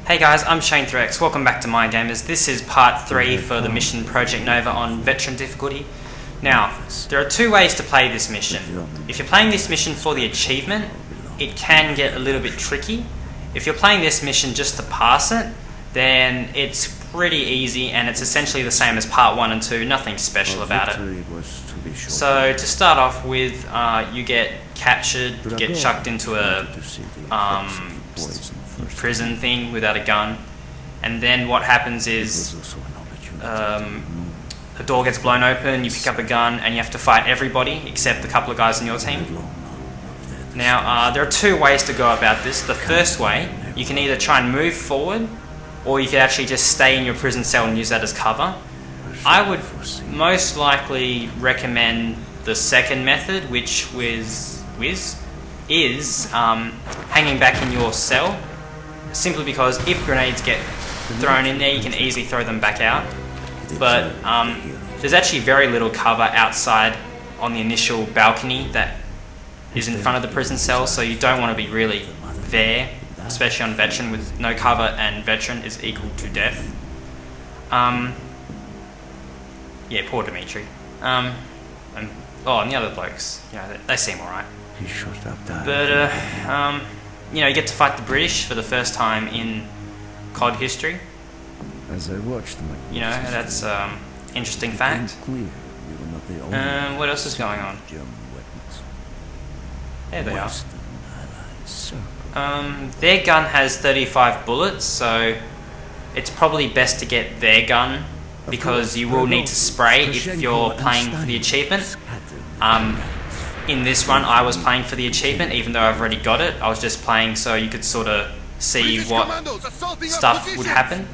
Hey guys, I'm Shane3X, welcome back to My Gamers. This is part 3 for the mission Project Nova on Veteran difficulty. Now, there are two ways to play this mission. If you're playing this mission for the achievement, it can get a little bit tricky. If you're playing this mission just to pass it, then it's pretty easy and it's essentially the same as part 1 and 2, nothing special about it. So to start off with, you get captured, you get chucked into a prison thing without a gun, and then what happens is the door gets blown open, you pick up a gun and you have to fight everybody except a couple of guys in your team. Now there are two ways to go about this. The first way, you can either try and move forward or you can actually just stay in your prison cell and use that as cover. I would most likely recommend the second method, which is hanging back in your cell, simply because if grenades get thrown in there, you can easily throw them back out. But there's actually very little cover outside on the initial balcony that is in front of the prison cell, so you don't want to be really there, especially on Veteran with no cover, and Veteran is equal to death. Yeah, poor Dimitri. And the other blokes, you know, they seem alright. But you know, you get to fight the British for the first time in COD history. As I watched them, you know, that's interesting fact. What else is going on? There they are. Their gun has 35 bullets, so it's probably best to get their gun, because you will need to spray if you're playing for the achievement. In this run, I was playing for the achievement, even though I've already got it. I was just playing so you could sort of see what stuff would happen.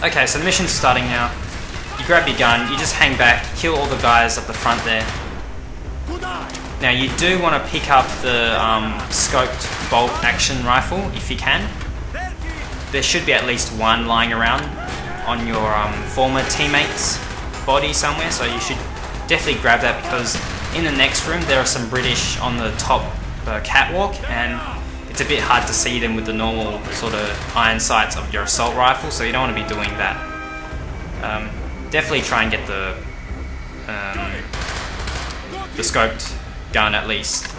Okay, so the mission's starting now. You grab your gun, you just hang back, kill all the guys at the front there. Now you do want to pick up the scoped bolt action rifle if you can. There should be at least one lying around on your former teammate's body somewhere, so you should definitely grab that, because in the next room there are some British on the top catwalk and it's a bit hard to see them with the normal sort of iron sights of your assault rifle, so you don't want to be doing that. Definitely try and get the scoped gun at least.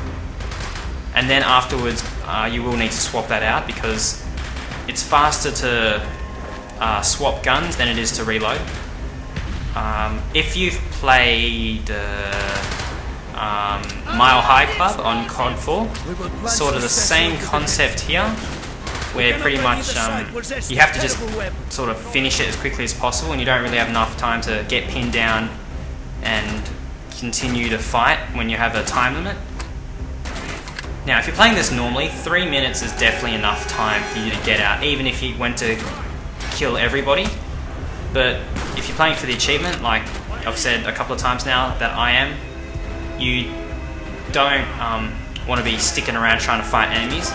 And then afterwards you will need to swap that out, because it's faster to swap guns than it is to reload. If you've played Mile High Club on COD 4, sort of the same concept here, where pretty much you have to just sort of finish it as quickly as possible, and you don't really have enough time to get pinned down and continue to fight when you have a time limit. Now if you're playing this normally, 3 minutes is definitely enough time for you to get out, even if you went to kill everybody. But if you're playing for the achievement, like I've said a couple of times now that I am, you don't want to be sticking around trying to fight enemies.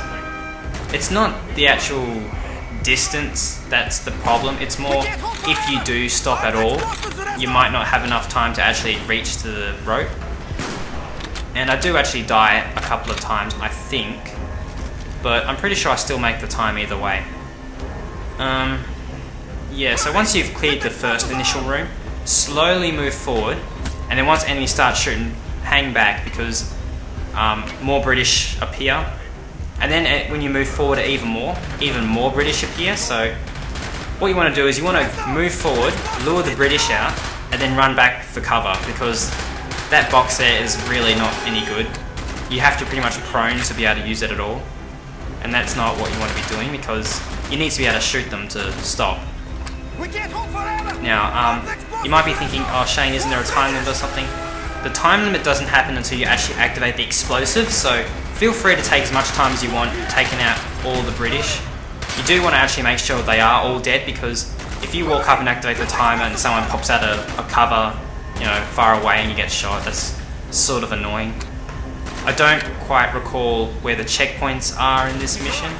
It's not the actual distance that's the problem, it's more if you do stop at all, you might not have enough time to actually reach to the rope. And I do actually die a couple of times, I think, but I'm pretty sure I still make the time either way. Yeah, so once you've cleared the first initial room, slowly move forward, and then once enemies start shooting, hang back, because more British appear. And then when you move forward even more British appear. So what you want to do is you want to move forward, lure the British out, and then run back for cover, because that box there is really not any good. You have to pretty much prone to be able to use it at all, and that's not what you want to be doing, because you need to be able to shoot them to stop. Now, you might be thinking, oh Shane, isn't there a time limit or something? The time limit doesn't happen until you actually activate the explosive, so feel free to take as much time as you want taking out all the British. You do want to actually make sure they are all dead, because if you walk up and activate the timer and someone pops out a cover, you know, far away and you get shot, that's sort of annoying. I don't quite recall where the checkpoints are in this mission.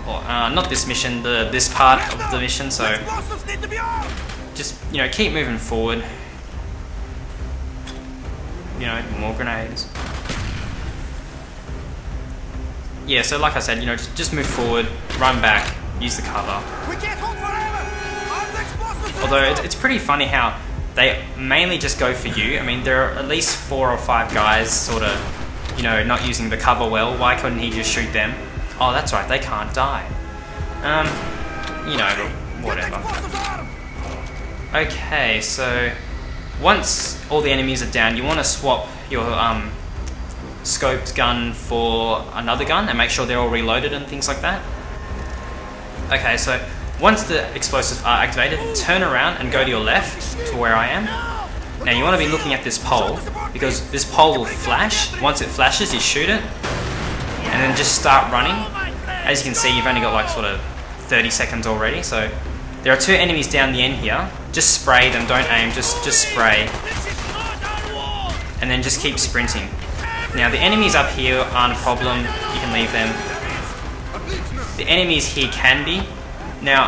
Not this mission, this part of the mission, so just, you know, keep moving forward. You know, more grenades. yeah, so like I said, you know, just move forward, run back, use the cover. We can't hold forever. Our next boss is Although it's pretty funny how they mainly just go for you. I mean, there are at least 4 or 5 guys sort of, you know, not using the cover well. Why couldn't he just shoot them? Oh, that's right, they can't die. You know, whatever. Okay, so once all the enemies are down, you want to swap your scoped gun for another gun and make sure they're all reloaded and things like that. Okay, so once the explosives are activated, turn around and go to your left to where I am. Now you want to be looking at this pole, because this pole will flash. Once it flashes, you shoot it, and then just start running. As you can see, you've only got like sort of 30 seconds already, so there are 2 enemies down the end here. Just spray them, don't aim, just spray. And then just keep sprinting. Now the enemies up here aren't a problem, you can leave them. The enemies here can be. Now,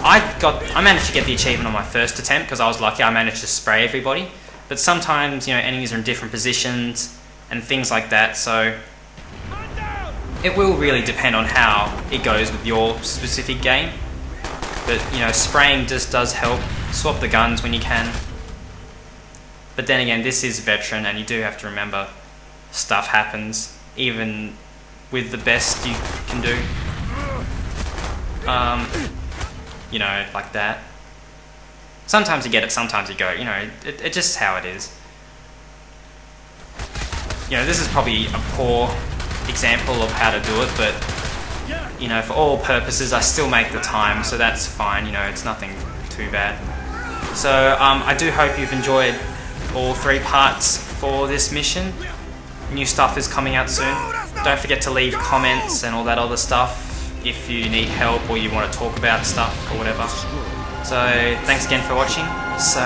I managed to get the achievement on my first attempt because I was lucky. I managed to spray everybody. But sometimes, you know, enemies are in different positions and things like that, so it will really depend on how it goes with your specific game. But, you know, spraying just does help. Swap the guns when you can. But then again, this is veteran, and you do have to remember stuff happens, even with the best you can do. You know, like that. Sometimes you get it, sometimes you go. You know, it's just how it is. You know, this is probably a poor example of how to do it, but you know, for all purposes, I still make the time, so that's fine. You know, it's nothing too bad. So I do hope you've enjoyed all 3 parts for this mission. New stuff is coming out soon. Don't forget to leave comments and all that other stuff if you need help or you want to talk about stuff or whatever. So thanks again for watching. So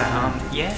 yeah.